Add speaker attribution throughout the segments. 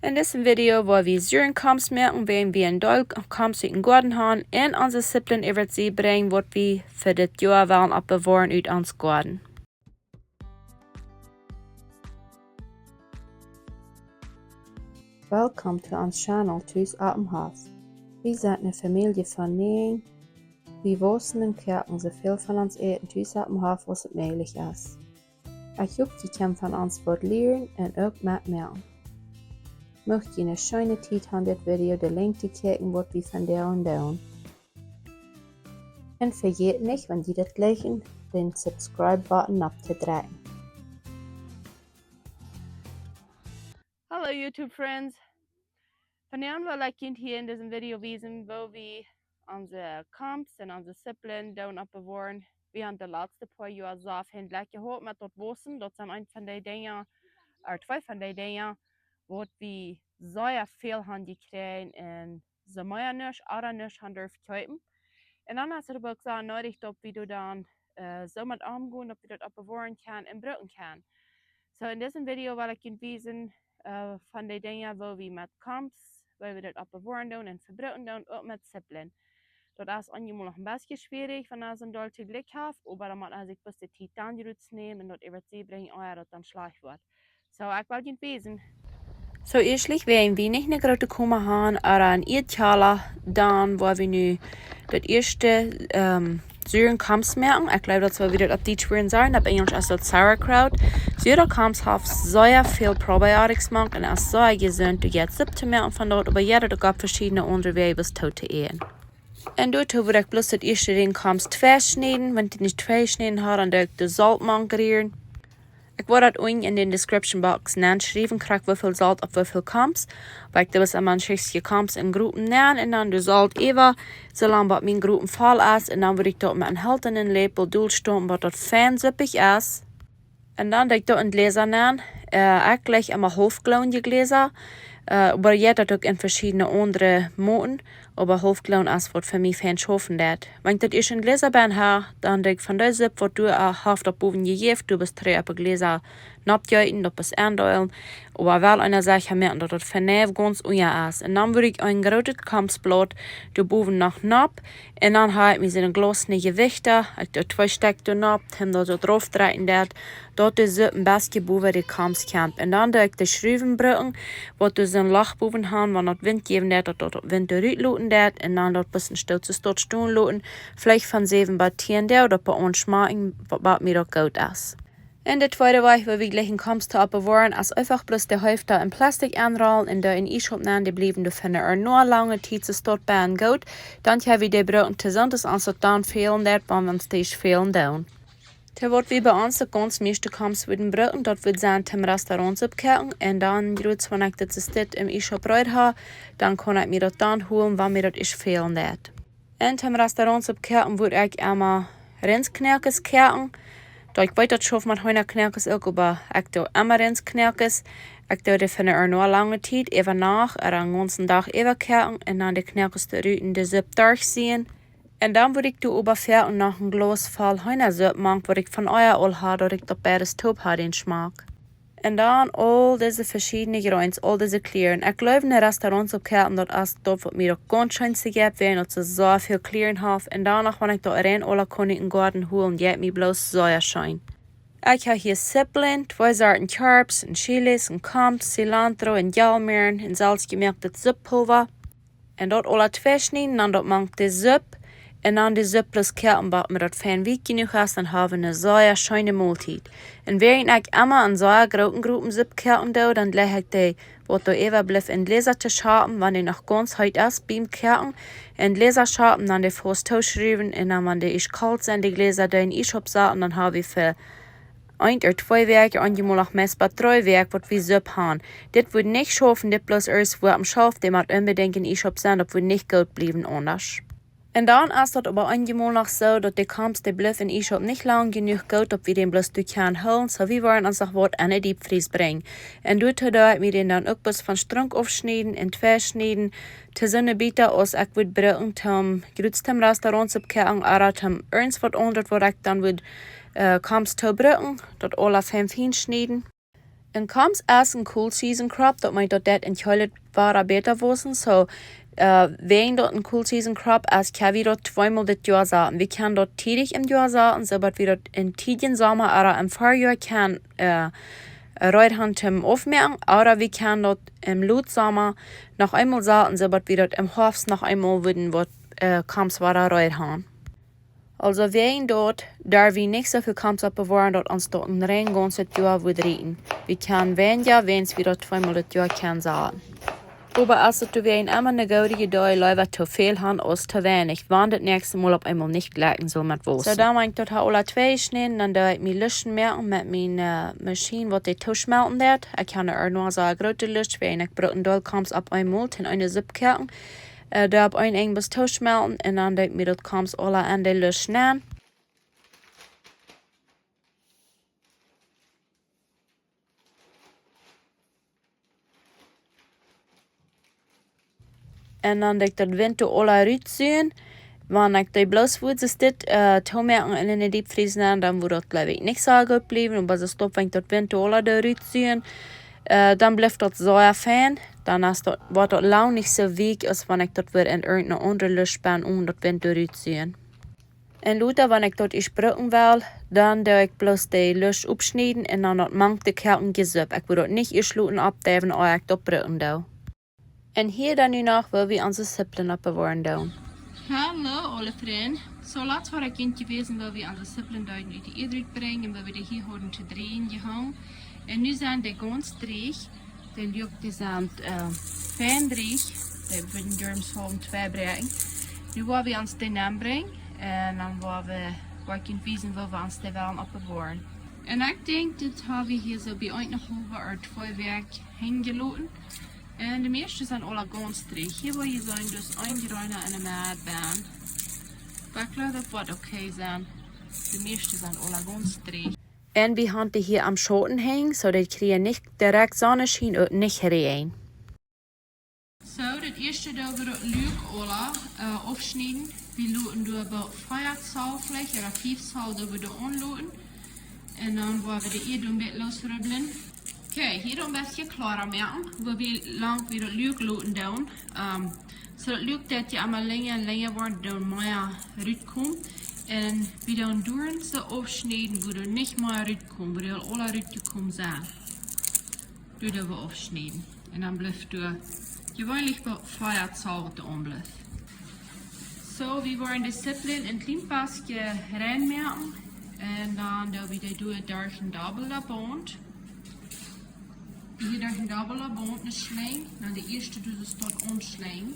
Speaker 1: In diesem Video wollen wir zuren Koms merken, wenn wir ein Doll Koms in den Garten haben und unsere Ziplen über sie bringen, was wir für das Jahr wollen opbewarn uit ons Garten.
Speaker 2: Welcome to ons channel Thuis op dem Haus. Wir sind eine Familie von 9. Wir wohnen und kochen so viel von uns eten Thuis op dem Haus, was es möglich ist. Ich hoffe, ihr könnt von uns was lernen und auch mitmachen. Möchtet ihr eine schöne Zeit haben, das Video, den Link zu klicken, was wir von der und tun. Und vergeht nicht, wenn ihr das gleichen, den Subscribe-Button abzudrücken.
Speaker 1: Hallo YouTube Friends. Vandaag wil ik hier in diesem Video wiesen, wo wir unsere Koms und unsere Ziplen opbewarn. Wir haben die letzten paar Jahre so viel gehört mit dort Wissen. Das sind ein von den Dingen, oder zwei von den Dingen, wo wir sehr viel haben gekriegt und so mehr nicht oder nicht haben dürfen kaufen. Und dann hast du aber gesagt, nötig, ob wir dann so mit umgehen, ob wir das opbewarn können und brauchen können. So in diesem Video will ich Ihnen wiesen, von den Dingen, wo wir mit Koms, wo wir das opbewarn tun und verbreiten tun, auch mit Ziplen. Das ist manchmal noch ein bisschen schwierig, wenn ihr so ein doll Glück habt, aber dann muss man sich ein bisschen Zeit dann nehmen und das über sie bringen, das dann schlecht wird. So, ich will Ihnen wiesen. So, erstlich werden wir nicht eine große Kummer haben, aber ein Erdtaler, dann, wo wir nu das erste, zuren Koms merken. Ich glaube, das wir wieder auf die Spuren sagen, aber Englisch ist das Sauerkraut. Zuren Koms hat sehr viel Probiotics gemacht und ist sehr gesund. Du gehst zu merken von dort, aber jeder hat verschiedene andere Wege, was zu essen. Und dort würde ich bloß das erste den Koms 2 schneiden. Wenn die nicht 2 schneiden hat, dann würde ich den Saltmank rühren. Ich werde das unten in den Description Box schreiben, wie viel Salt auf wie viel Koms. Weil ich das immer ein Schichtchen Koms in Gruppen nehmen und dann den Salt über, solange was mein Gruppen voll ist. Und dann würde ich dort mit einem haltenden Lepel durchstumpen, was dort fein süppig ist. Und dann würde ich dort ein Gläser nehmen. Ich gleich immer hochgelaunte Gläser. Aber jeder hat auch in verschiedene andere Moten. Aber hochgelaun ist, was für mich fein schaffen wird. Wenn ich das erst in Gläser bin, dann denke ich von der Sipp, was du hast auf oben gegeben, du bist 3 Gläser abgehalten, das ist andeulen. Aber weil einer sagt, merken, dass das vernäf ganz unja ist. Und dann würde ich ein großes Komsblatt, du boven noch nab. Und dann habe ich mir so ein glasene Gewichte, ich da 2 Stück da nab, hem da so drauf drehen dort ist so ein bisschen boven die Koms camp. Und dann da ich die Schrauben brücken, wo du so ein Lachboven haben, wenn das Wind geben wird, dort Wind durchluten wird. Und dann dort ein bisschen stützes dort stehen luten. Vielleicht von 7 bis 10 oder bei uns schmecken, was mir doch gut ist. In der zweiten Woche, wo wir gleich in Koms zu opbewarn, ist einfach bloß die Hälfte in Plastik anrollen und da in E-Shop nehmen, die bleiben, du findest nur lange Zeit, es dort bei gut. Dann haben wir die Brücken zusammen, als es dann fehlen wird, wenn wir uns die fehlen dann. Da wird wie bei uns die ganz meiste Koms mit den Brücken, dort wird sein im Restaurant abkehren und dann, wenn ich das im E-Shop reut habe, dann kann ich mir das dann holen, wenn mir das ist fehlen wird. Und im Restaurant abkehren würde ich immer Rinsknerkes kehren. Da ich weiter schaffe mit heiner Knerkes auch, aber ich tue immer Rinsknerkes. Ich tue die finde nur lange Zeit, even nach, den ganzen Tag even kehren und dann die Knerkes in die Sipp durchziehen. Und dann würde ich die Oberfähr und noch ein Glas voll heiner Sipp machen, wo ich von euer all habe, dass ich doch beides Top habe, den Geschmack. Und dann all diese verschiedenen Gräns, all diese Clearen. Ich glaube, in den Restaurants abkehren, dort ist dort, was mir doch ganz schön zu geben, weil ich so viel Clearen habe. Und danach, wenn ich da rein alle kann ich in den Garten holen, geht mir bloß so schön. Ich habe hier Ziplen, 2 Sorten Herbs, und Chilis, und Koms, Cilantro, und Jalmeren, und salzgemerktes Supppulver. Und dort alle 2 schneiden, dann dort mangt die Supp. Und dann die Suppe plus Kertenbad mit das fein wie genug hast, dann haben wir eine sehr schöne Mahlzeit. Und während ich immer an so großen Gruppen Suppe kerten tue, dann lege ich die, was da überbleibt, in den Gläsertisch haben, wenn die noch ganz heiß ist, beim Kerten. In den Gläser schaben, dann die Fuß schreiben, und dann, wenn die ist kalt sind, die Gläser da in E-Shop sagen, dann habe ich für 1 oder 2 Werke, und die mal auch messbar 3 Werke, was wir Suppe haben. Das würde nicht schaffen, das bloß erst, wo am Schauf, die man unbedingt in E-Shop sind, das würde nicht gut bleiben anders. Und dann ist das aber einmal noch so, dass die Koms, die bleiben in E-Shop nicht lang genug gut, ob wir den bloß durch können holen, so wir wollen uns auch was in den Diebfries bringen. Und dort wir den dann auch bis von Strunk aufschneiden, in 2 schneiden, zu so eine Biete aus, ich würde brauchen, zum größten Restaurant abkehren, oder zum ernst was anderes, wo ich dann würde Koms zu brauchen, dort alle 5 hinschneiden. En Koms is een cool season crop, dat meint dat in het ware beter worden. So, wegen dat een cool season crop is, kan we dat zweimal dit jaar zaten. We kan dat tidig im Jahr zaten, zodat we dat in tidigen Sommer oder im Frühjahr kan Reuthan zum aufmerken, oder wir können dort im Lutsommer noch einmal zaten, zodat wir dort im Herbst noch einmal würden, wat Koms weiter Reuthan. Also wegen dort, da wir nicht so viel Koms opbewarn, dat uns dort ein rein ganzes Jahr wird rieten. Wir können weniger, wenn wir dort zweimal das Jahr können zaten. Aber als wir immer eine gute Idee lieber zu viel haben als zu wenig, wann das nächste Mal auf einmal nicht gleichen soll mit was. So, da meint ich alle zwei schneiden, dann da ich mir Lüschen merken mit meiner Maschine, was die zuschmelten wird. Ich kann nur so eine große Lüsch, wenn ich brauchen doll Koms auf einmal in eine Siebkerken. Da auf ein eng bis zuschmelten und dann da ich mir das Koms alle an die Lüsch nehmen. En dan dat ik dat winter alle uitzien. Wanneer ik die bloos voed, is dit tomerken in de diepvries aan, dan wordt dat geloof ik niet zo goed blijven. Maar als ik stop, wanneer ik dat winter alle eruit zien, dan blijft dat zo fijn. Dan wordt dat lang niet zo week als wanneer ik dat weer in een andere lucht ben om dat winter eruit zien. En later, wanneer ik dat gebruiken wil, dan doe ik bloos de lucht opsnijden en dan dat mank de kerken gezup. Ik wil dat niet gesloten opdeven als ik dat gebruiken doe. En hier dan nu nog wil we onze ziplen opbewarn doen. Hallo alle vrienden. Zo laat voor een kindje wezen wil we onze ziplen uit de eerdruk brengen en wil we die hier horen te draaien gehangen. En nu zijn de ganz dreig. De lucht die zijn fijn dreig. Die willen durms gewoon 2 brengen. Nu willen we ons de naam brengen. En dan willen we voor een kind wezen wil we ons de wel opbewarn. En ik denk dat hebben we hier zo bij ooit nog over 2 werk hingelaten. En de meeste zijn alle ganz dreig. Hier wil je zijn dus eingeruinen in een maatbaan. Maar ik geloof dat wat oké zijn. De meeste zijn alle ganz dreig. En we gaan die hier am Schoten hängen, zodat je niet direct zonneschijn uit niet rein. Zo, het eerste dat we het leuk alle afsnijden. We laten door about 5 zaalvlecht, of 5 zaal dat we er aanlaten. En dan gaan we de hier een beetje losrubbelen. Oké, hier een beetje klaar maken, waar we lang weer het leuk laten doen. Zodat het leuk dat je allemaal langer en langer wordt, dan meer uitkomt. En we dan doen ze afsnijden, waar er niet meer uitkomt, waar er alle uitgekomen zijn. Doe dat we afsnijden. En dan blijft er gewoonlijk bij 5 zaal wat er aanblijft. Zo, we worden de ziplen in een klein pasje reinmerken. En dan doen we die door een dubbelband. Hier door een dubbelband een slang. Dan de eerste doe je tot omslang.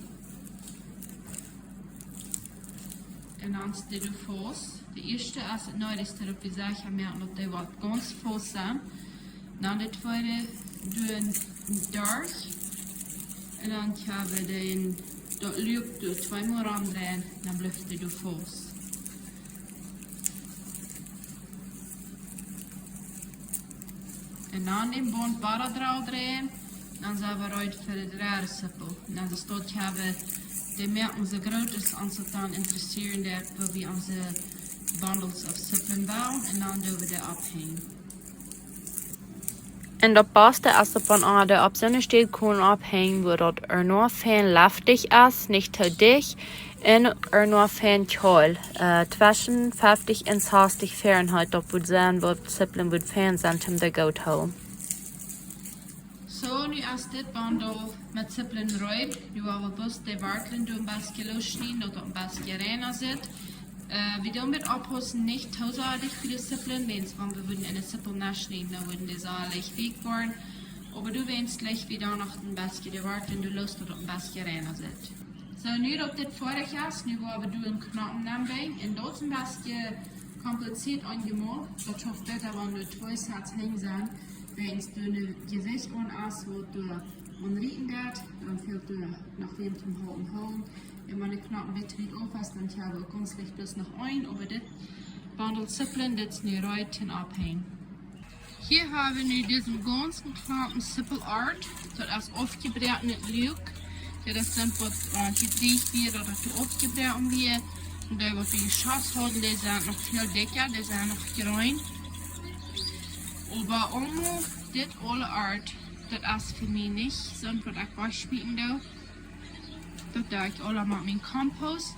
Speaker 1: En dan zit je vast. De eerste als het nooit is dat we zeggen merken dat die wat ganz vast zijn. Dan de tweede doe een darg. En dan gaan we dat lukt door 2 maal aandraaien. Dan blijft het er vast. En dan in bond bara draaien, dan zijn we uit voor de rare sippel. En dan staat hebben de merken zo groot is ons het dan interesseren dat we onze bundles of sippelen bouwen en dan doen we de ophangen. En dat beste als het van de op zo'n stil kon ophangen, waar dat nog fijn laftig is, niet te dik. En nog fijn koud. Zwischen 50 en 60 Fahrenheit, dat moet zijn wat sippelen moet fijn zijn om de goed te houden. Zo, nu als dit bundel met sippelen ruikt, nu gaan we best de wartelen door een beetje lossnijden, dat het een beetje reiner zit. We doen met ophossen niet te zadig voor de sippelen, want we willen in de sippel nasnijden, dan worden die zalig week worden. Maar du wens gleich wieder noch ein bisschen de warten, du lust dat het een beetje reiner zit. Zo, nu dat dit vorig is, nu gaan we een knoppen nabij. En dat is een beetje compliceerd aangemaakt. Dat hoeft beter, wanneer 2 sets heen zijn. Wens du een gezicht aan is, wat du onrieten gaat, dan fehlt du nog weer zum houden. En wanneer de knoppen bitte niet op is, dan gaan we ganz licht plus nog een. Aber dit bundel sippelen, dit is nu ruit en abhängen. Hier haben wir nu diesen ganzen kleinen Sippelart. Dat is aufgebreitet mit Lüg. Dat is dann was gedreht wird oder aufgebreitet wird. Und da was die Schatz haben, die sind noch viel dicker, die sind noch grün. Aber auch Dit alle art, dat is voor mij niet, zo'n wat ik wegspieken doe. Dat doe ik allemaal met mijn compost.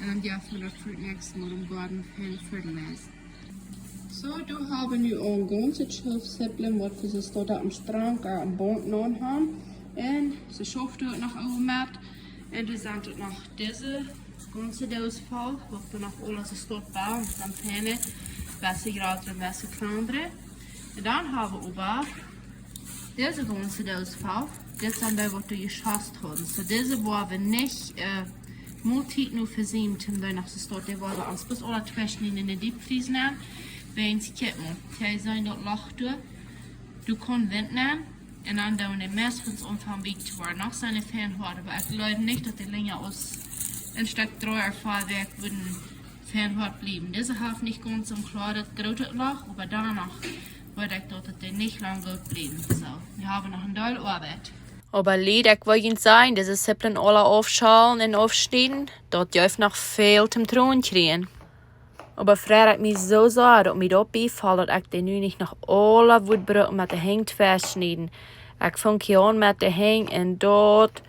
Speaker 1: En dan geef ik dat voor het nächste Mal im Garten veel fertilizer. So, du haben nu een ganze Schilfziplen, wat we ze tot am Strand am Bond non haben. En ze schafft het nog overmet. En dan zijn het nog deze ganze doos vol, wat we nog alles tot bouwen, dan pennen, welke graden en welke kleinere. En dan hebben we ook deze ganze doos vol. Dit zijn die wat we geschast hebben. So, deze worden niet multi nu voorzien, om daar nog te starten. Die worden als bis alle twee in de diepvries nemen. Weens kippen. Die zijn dat lacht door. Du kan wind nemen. En dan doen we de meest van het omvang wiegt te worden. Nog zijn de fan houden. Maar ik geloof niet dat die länger als een stuk dreuer Fahrwerk würden fan hart blijven. Deze heeft niet ganz om klar dat grote lag. Maar daarna wordt ik dat het niet lang goed blijven. So, we hebben nog een duil arbeid. Aber Lied, ich will Ihnen sagen, diese Ziplen alle aufschalen und aufschneiden, dort dürft noch viel zum Tun kriegen. Aber früher hat mich so sehr, dass mir da beifällt, dass ich den nu nicht noch alle Wutbrücken mit der Hängt festschneiden. Ich fange hier an mit der Hängt und dort,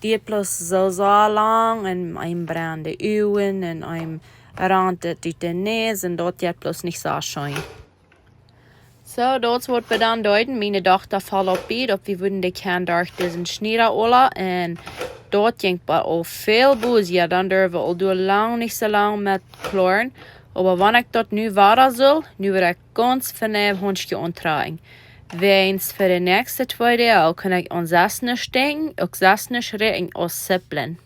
Speaker 1: die plus so sehr lang, und ein brennende Augen, und ein Rand durch den Nase, und dort jetzt plus nicht so schön. So, dort wird wir dann deuten, meine Tochter fällt auf Beet, ob wir würden die Kern durch diesen Schneider holen, und dort denkt man auch viel Buß, ja, dann dürfen wir auch lang nicht so lang mit kloren. Aber wenn ich dort nu weiter soll, nu werde ich ganz vernünftig Hundchen antragen. Weens für die nächsten 2 Jahre kann ich an 6 denken, auch 6 reden aus Ziplen.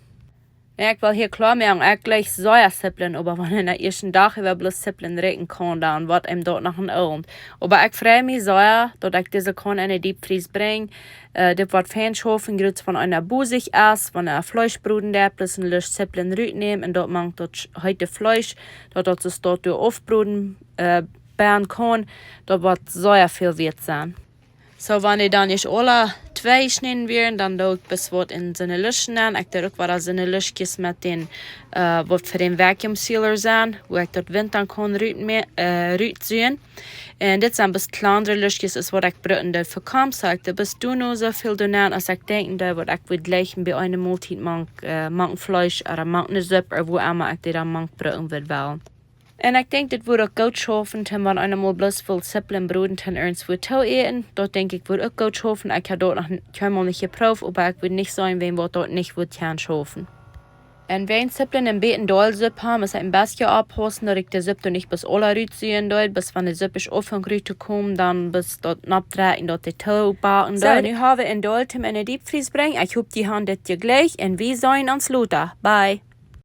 Speaker 1: Ja, ich will hier klar machen, ich gleich Säuerziplen, aber wenn in der ersten Tag über bloß Ziplen reden kann, dann wird ihm dort noch ein Abend. Aber ich freue mich sehr, dass ich diese kann in die Diepvries bringe. Das wird Fanschaffen, gerade von einer Busig ist, wenn er Fleischbruden der plus ein Lisch Ziplen rüt nehmen und dort macht dort heute Fleisch, dort es dort aufbruden, bären kann, dort wird sehr viel wert sein. So, wenn die dann nicht alle 2 schneiden werden, dann tue ich bis was in seine Lischen an. Ich tue auch wieder seine Lischkes mit den, was für den Vacuum Sealer sind, wo ich dort Wind dann kann rüten. Und das sind bis kleinere Lischkes, ist was ich brauche für Koms. So, ich tue bis du nur so viel tun, als ich denke, was ich will gleich bei einer Multi manchen Fleisch oder manchen Suppe oder wo immer ich dann manchen brauchen will. En ik denk dat we ook goed schaffen, wenn wir einmal bloß viel Ziplen broden, dann irgendwo tau eten. Dort denke ich, wir auch gut schaffen. Ich habe dort noch keinmal nicht geprüft, aber ich würde nicht sagen, wenn wir dort nicht kann schaffen. Und wenn Ziplen im Beten Dollsuppe haben, ist ein bisschen abpassen, dass ich die Suppe nicht bis alle rütziehen soll, bis wenn die Suppe ist aufhören zu kommen, dann bis dort abdrehen, dort die Tau backen. So, nu haben wir ein Doll in die Diepvries bringen. Ich hoffe, die haben das gleich und wir sehen uns Luther. Bye.